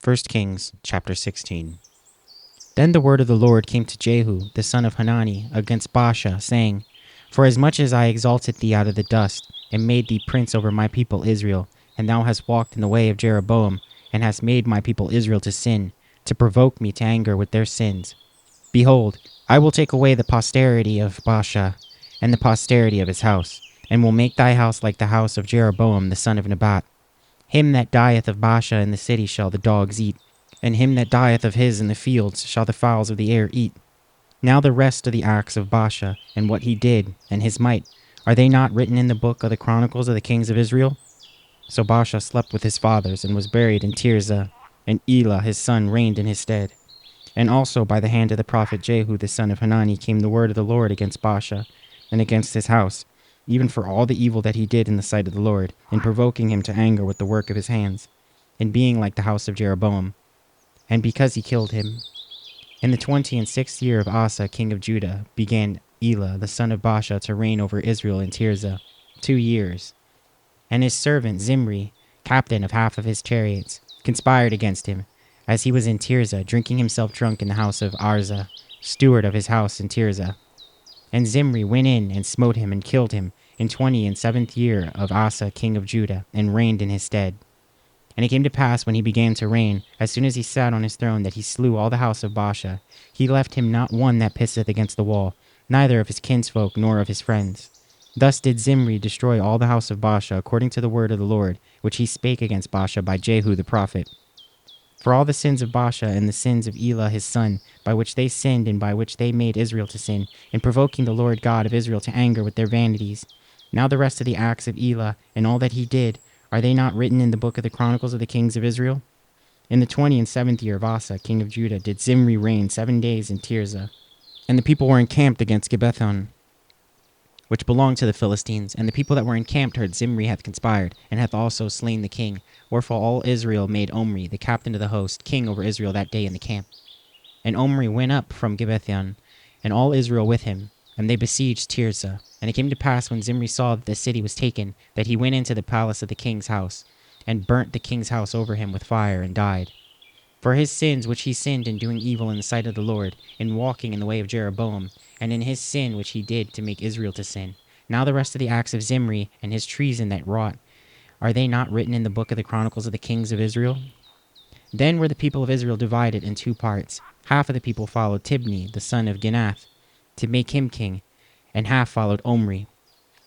1 Kings chapter 16. Then the word of the Lord came to Jehu, the son of Hanani, against Baasha, saying, For as much as I exalted thee out of the dust, and made thee prince over my people Israel, and thou hast walked in the way of Jeroboam, and hast made my people Israel to sin, to provoke me to anger with their sins, behold, I will take away the posterity of Baasha, and the posterity of his house, and will make thy house like the house of Jeroboam the son of Nebat. Him that dieth of Baasha in the city shall the dogs eat, and him that dieth of his in the fields shall the fowls of the air eat. Now the rest of the acts of Baasha, and what he did, and his might, are they not written in the book of the chronicles of the kings of Israel? So Baasha slept with his fathers, and was buried in Tirzah, and Elah his son reigned in his stead. And also by the hand of the prophet Jehu the son of Hanani came the word of the Lord against Baasha, and against his house, even for all the evil that he did in the sight of the Lord, in provoking him to anger with the work of his hands, in being like the house of Jeroboam, and because he killed him. In the 26th year of Asa king of Judah began Elah the son of Baasha to reign over Israel in Tirzah 2 years. And his servant Zimri, captain of half of his chariots, conspired against him, as he was in Tirzah, drinking himself drunk in the house of Arza, steward of his house in Tirzah. And Zimri went in and smote him and killed him in 27th year of Asa king of Judah, and reigned in his stead. And it came to pass when he began to reign, as soon as he sat on his throne, that he slew all the house of Baasha. He left him not one that pisseth against the wall, neither of his kinsfolk nor of his friends. Thus did Zimri destroy all the house of Baasha, according to the word of the Lord, which he spake against Baasha by Jehu the prophet. For all the sins of Baasha and the sins of Elah his son, by which they sinned and by which they made Israel to sin, in provoking the Lord God of Israel to anger with their vanities. Now the rest of the acts of Elah, and all that he did, are they not written in the book of the chronicles of the kings of Israel? In the 27th year of Asa king of Judah did Zimri reign 7 days in Tirzah. And the people were encamped against Gibbethon, which belonged to the Philistines. And the people that were encamped heard Zimri hath conspired, and hath also slain the king. Wherefore all Israel made Omri, the captain of the host, king over Israel that day in the camp. And Omri went up from Gibbethon, and all Israel with him, and they besieged Tirzah. And it came to pass, when Zimri saw that the city was taken, that he went into the palace of the king's house, and burnt the king's house over him with fire, and died. For his sins which he sinned in doing evil in the sight of the Lord, in walking in the way of Jeroboam, and in his sin which he did to make Israel to sin. Now the rest of the acts of Zimri, and his treason that wrought, are they not written in the book of the chronicles of the kings of Israel? Then were the people of Israel divided in 2 parts. Half of the people followed Tibni, the son of Ginath, to make him king, and half followed Omri.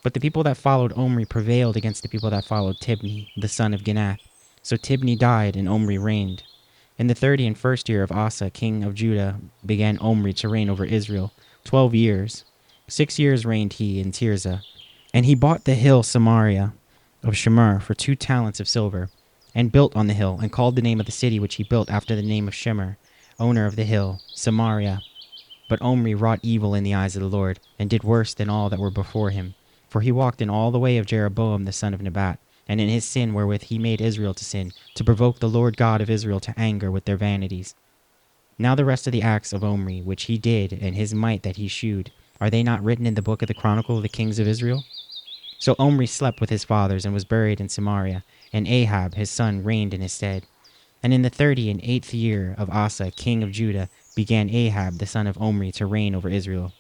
But the people that followed Omri prevailed against the people that followed Tibni, the son of Ginath. So Tibni died, and Omri reigned. In the 31st year of Asa king of Judah began Omri to reign over Israel 12 years. 6 years reigned he in Tirzah. And he bought the hill Samaria of Shemer for 2 talents of silver, and built on the hill, and called the name of the city which he built after the name of Shemer, owner of the hill, Samaria. But Omri wrought evil in the eyes of the Lord, and did worse than all that were before him. For he walked in all the way of Jeroboam the son of Nebat, and in his sin wherewith he made Israel to sin, to provoke the Lord God of Israel to anger with their vanities. Now the rest of the acts of Omri, which he did, and his might that he shewed, are they not written in the book of the chronicle of the kings of Israel? So Omri slept with his fathers, and was buried in Samaria, and Ahab his son reigned in his stead. And in the 38th year of Asa king of Judah began Ahab the son of Omri to reign over Israel.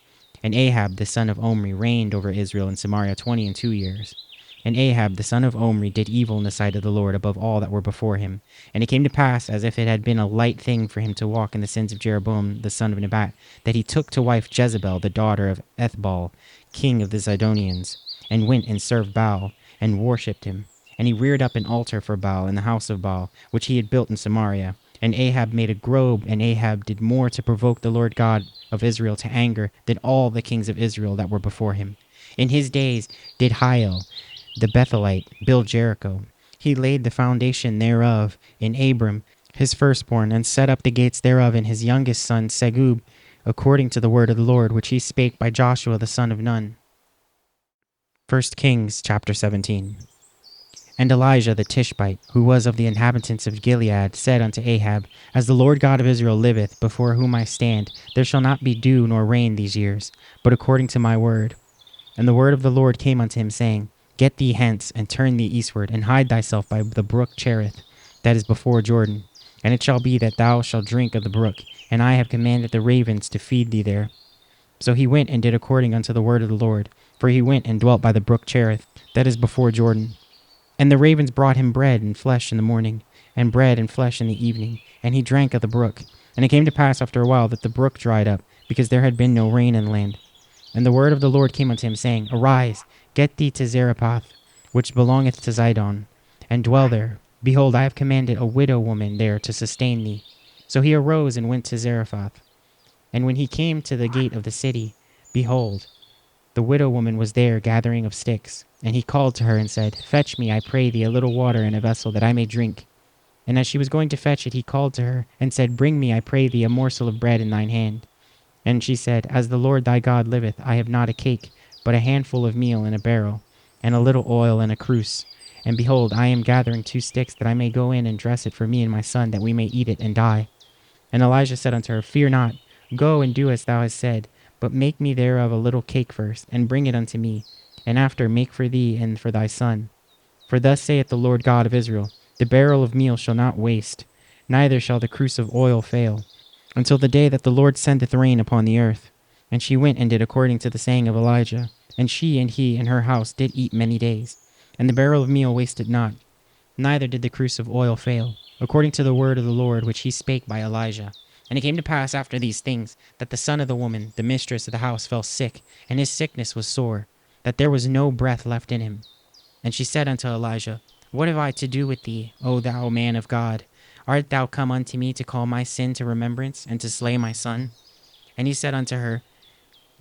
And Ahab the son of Omri reigned over Israel in Samaria 22 years. And Ahab the son of Omri did evil in the sight of the Lord above all that were before him. And it came to pass, as if it had been a light thing for him to walk in the sins of Jeroboam the son of Nebat, that he took to wife Jezebel the daughter of Ethbaal, king of the Zidonians, and went and served Baal, and worshipped him. And he reared up an altar for Baal in the house of Baal, which he had built in Samaria. And Ahab made a grove, and Ahab did more to provoke the Lord God of Israel to anger than all the kings of Israel that were before him. In his days did Hiel, the Bethelite, build Jericho. He laid the foundation thereof in Abram, his firstborn, and set up the gates thereof in his youngest son Segub, according to the word of the Lord, which he spake by Joshua the son of Nun. 1 Kings chapter 17. And Elijah the Tishbite, who was of the inhabitants of Gilead, said unto Ahab, As the Lord God of Israel liveth, before whom I stand, there shall not be dew nor rain these years, but according to my word. And the word of the Lord came unto him, saying, Get thee hence, and turn thee eastward, and hide thyself by the brook Cherith, that is before Jordan. And it shall be that thou shalt drink of the brook, and I have commanded the ravens to feed thee there. So he went and did according unto the word of the Lord, for he went and dwelt by the brook Cherith, that is before Jordan. And the ravens brought him bread and flesh in the morning, and bread and flesh in the evening, and he drank of the brook. And it came to pass after a while that the brook dried up, because there had been no rain in the land. And the word of the Lord came unto him, saying, Arise, get thee to Zarephath, which belongeth to Zidon, and dwell there. Behold, I have commanded a widow woman there to sustain thee. So he arose and went to Zarephath. And when he came to the gate of the city, behold, the widow woman was there gathering of sticks. And he called to her and said, Fetch me, I pray thee, a little water in a vessel, that I may drink. And as she was going to fetch it, he called to her and said, Bring me, I pray thee, a morsel of bread in thine hand. And she said, As the Lord thy God liveth, I have not a cake, but a handful of meal in a barrel, and a little oil in a cruse. And behold, I am gathering 2 sticks, that I may go in and dress it for me and my son, that we may eat it and die. And Elijah said unto her, Fear not, go and do as thou hast said, but make me thereof a little cake first, and bring it unto me, and after make for thee and for thy son. For thus saith the Lord God of Israel, The barrel of meal shall not waste, neither shall the cruse of oil fail, until the day that the Lord sendeth rain upon the earth. And she went and did according to the saying of Elijah. And she and he and her house did eat many days. And the barrel of meal wasted not, neither did the cruse of oil fail, according to the word of the Lord which he spake by Elijah. And it came to pass after these things, that the son of the woman, the mistress of the house, fell sick, and his sickness was sore, that there was no breath left in him. And she said unto Elijah, What have I to do with thee, O thou man of God? Art thou come unto me to call my sin to remembrance, and to slay my son? And he said unto her,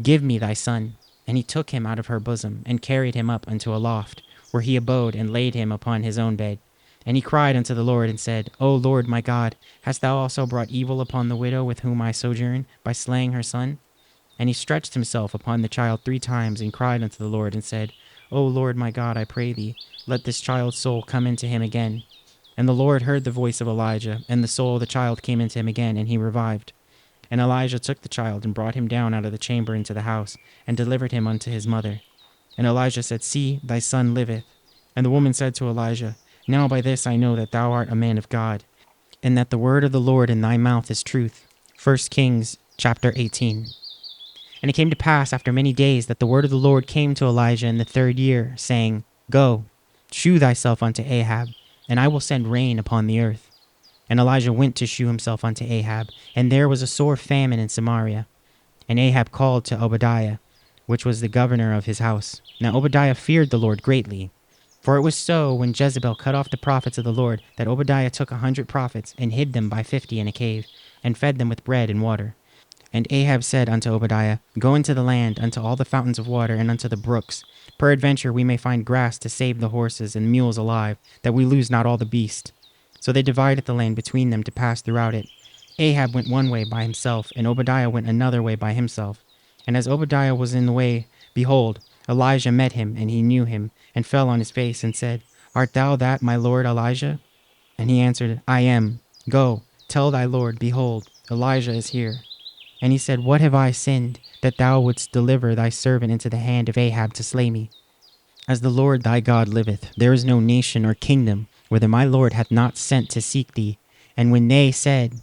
Give me thy son. And he took him out of her bosom, and carried him up unto a loft, where he abode, and laid him upon his own bed. And he cried unto the Lord, and said, O Lord my God, hast thou also brought evil upon the widow with whom I sojourn, by slaying her son? And he stretched himself upon the child 3 times, and cried unto the Lord, and said, O Lord my God, I pray thee, let this child's soul come into him again. And the Lord heard the voice of Elijah, and the soul of the child came into him again, and he revived. And Elijah took the child, and brought him down out of the chamber into the house, and delivered him unto his mother. And Elijah said, See, thy son liveth. And the woman said to Elijah, Now by this I know that thou art a man of God, and that the word of the Lord in thy mouth is truth. 1 Kings chapter 18. And it came to pass after many days that the word of the Lord came to Elijah in the 3rd year, saying, Go, shew thyself unto Ahab, and I will send rain upon the earth. And Elijah went to shew himself unto Ahab, and there was a sore famine in Samaria. And Ahab called to Obadiah, which was the governor of his house. Now Obadiah feared the Lord greatly. For it was so, when Jezebel cut off the prophets of the Lord, that Obadiah took 100 prophets, and hid them by 50 in a cave, and fed them with bread and water. And Ahab said unto Obadiah, Go into the land, unto all the fountains of water, and unto the brooks. Peradventure we may find grass to save the horses and mules alive, that we lose not all the beast. So they divided the land between them to pass throughout it. Ahab went one way by himself, and Obadiah went another way by himself. And as Obadiah was in the way, behold, Elijah met him, and he knew him, and fell on his face, and said, Art thou that, my lord Elijah? And he answered, I am. Go, tell thy lord, behold, Elijah is here. And he said, What have I sinned, that thou wouldst deliver thy servant into the hand of Ahab to slay me? As the Lord thy God liveth, there is no nation or kingdom, whither my Lord hath not sent to seek thee. And when they said,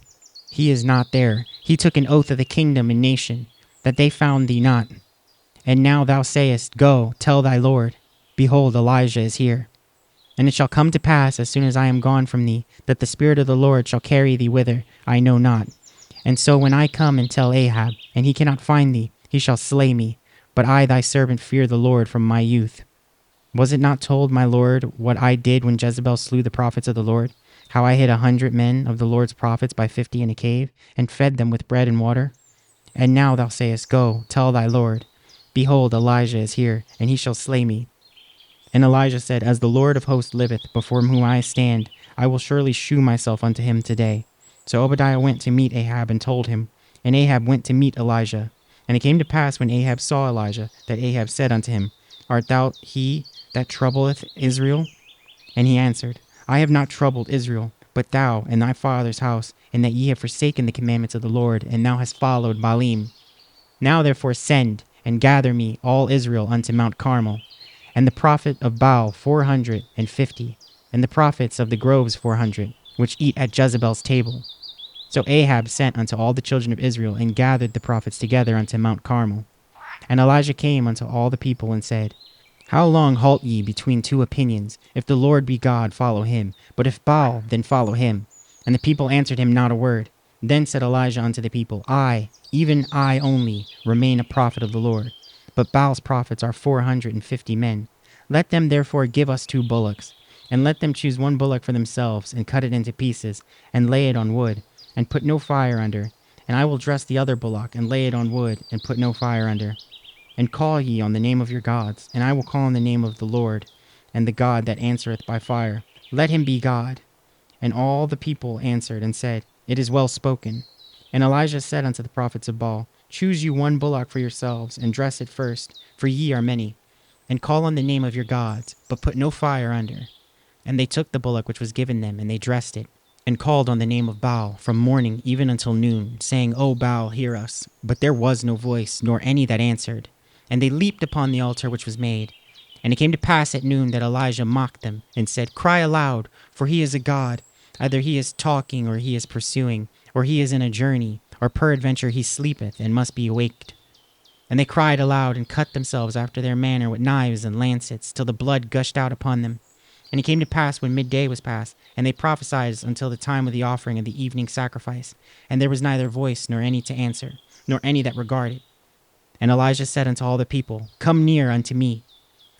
He is not there, he took an oath of the kingdom and nation, that they found thee not. And now thou sayest, Go, tell thy Lord, behold, Elijah is here. And it shall come to pass, as soon as I am gone from thee, that the Spirit of the Lord shall carry thee whither I know not. And so when I come and tell Ahab, and he cannot find thee, he shall slay me. But I thy servant fear the Lord from my youth. Was it not told, my Lord, what I did when Jezebel slew the prophets of the Lord? How I hid 100 men of the Lord's prophets by 50 in a cave, and fed them with bread and water? And now thou sayest, Go, tell thy Lord, behold, Elijah is here, and he shall slay me. And Elijah said, As the Lord of hosts liveth, before whom I stand, I will surely shew myself unto him today. So Obadiah went to meet Ahab, and told him. And Ahab went to meet Elijah. And it came to pass, when Ahab saw Elijah, that Ahab said unto him, Art thou he that troubleth Israel? And he answered, I have not troubled Israel, but thou and thy father's house, and that ye have forsaken the commandments of the Lord, and thou hast followed Baalim. Now therefore send, and gather me all Israel unto Mount Carmel, and the prophet of Baal 450, and the prophets of the groves 400. which eat at Jezebel's table. So Ahab sent unto all the children of Israel, and gathered the prophets together unto Mount Carmel. And Elijah came unto all the people, and said, How long halt ye between two opinions? If the Lord be God, follow him. But if Baal, then follow him. And the people answered him not a word. Then said Elijah unto the people, I, even I only, remain a prophet of the Lord. But Baal's prophets are 450 men. Let them therefore give us 2 bullocks. And let them choose 1 bullock for themselves, and cut it into pieces, and lay it on wood, and put no fire under. And I will dress the other bullock, and lay it on wood, and put no fire under. And call ye on the name of your gods, and I will call on the name of the Lord, and the God that answereth by fire. Let him be God. And all the people answered and said, It is well spoken. And Elijah said unto the prophets of Baal, Choose you 1 bullock for yourselves, and dress it first, for ye are many. And call on the name of your gods, but put no fire under. And they took the bullock which was given them, and they dressed it, and called on the name of Baal from morning even until noon, saying, O Baal, hear us. But there was no voice, nor any that answered. And they leaped upon the altar which was made. And it came to pass at noon that Elijah mocked them, and said, Cry aloud, for he is a god. Either he is talking, or he is pursuing, or he is in a journey, or peradventure he sleepeth, and must be awaked. And they cried aloud, and cut themselves after their manner with knives and lancets, till the blood gushed out upon them. And it came to pass when midday was past, and they prophesied until the time of the offering of the evening sacrifice, and there was neither voice nor any to answer, nor any that regarded. And Elijah said unto all the people, Come near unto me.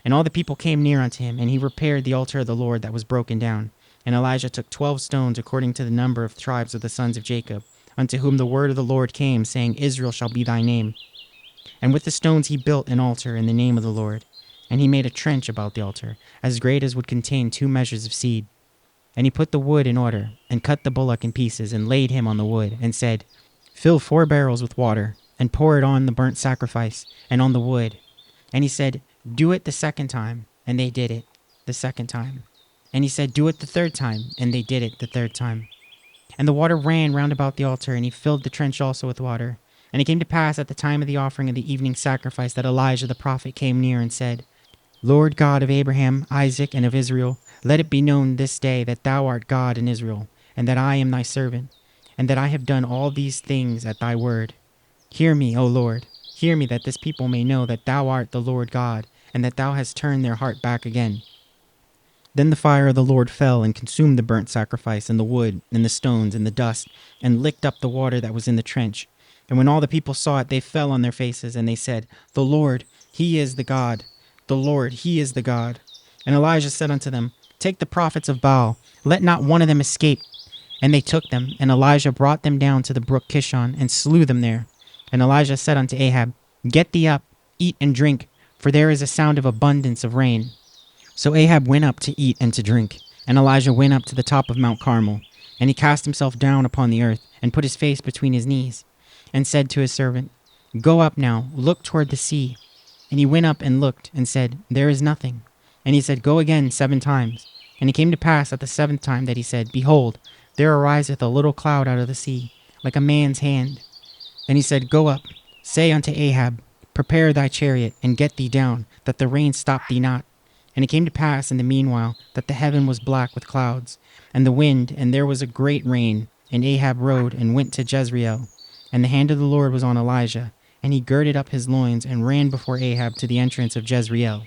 And all the people came near unto him, and he repaired the altar of the Lord that was broken down. And Elijah took 12 stones according to the number of tribes of the sons of Jacob, unto whom the word of the Lord came, saying, Israel shall be thy name. And with the stones he built an altar in the name of the Lord. And he made a trench about the altar, as great as would contain 2 measures of seed. And he put the wood in order, and cut the bullock in pieces, and laid him on the wood, and said, Fill 4 barrels with water, and pour it on the burnt sacrifice, and on the wood. And he said, Do it the 2nd time. And they did it the 2nd time. And he said, Do it the 3rd time. And they did it the 3rd time. And the water ran round about the altar, and he filled the trench also with water. And it came to pass at the time of the offering of the evening sacrifice that Elijah the prophet came near and said, Lord God of Abraham, Isaac, and of Israel, let it be known this day that thou art God in Israel, and that I am thy servant, and that I have done all these things at thy word. Hear me, O Lord, hear me, that this people may know that thou art the Lord God, and that thou hast turned their heart back again. Then the fire of the Lord fell and consumed the burnt sacrifice, and the wood, and the stones, and the dust, and licked up the water that was in the trench. And when all the people saw it, they fell on their faces, and they said, The Lord, he is the God. The Lord, he is the God. And Elijah said unto them, Take the prophets of Baal, let not one of them escape. And they took them, and Elijah brought them down to the brook Kishon, and slew them there. And Elijah said unto Ahab, Get thee up, eat and drink, for there is a sound of abundance of rain. So Ahab went up to eat and to drink, and Elijah went up to the top of Mount Carmel. And he cast himself down upon the earth, and put his face between his knees, and said to his servant, Go up now, look toward the sea. And he went up and looked, and said, There is nothing. And he said, Go again 7 times. And it came to pass at the 7th time that he said, Behold, there ariseth a little cloud out of the sea, like a man's hand. And he said, Go up, say unto Ahab, Prepare thy chariot, and get thee down, that the rain stop thee not. And it came to pass in the meanwhile that the heaven was black with clouds, and the wind, and there was a great rain. And Ahab rode and went to Jezreel. And the hand of the Lord was on Elijah, and he girded up his loins, and ran before Ahab to the entrance of Jezreel.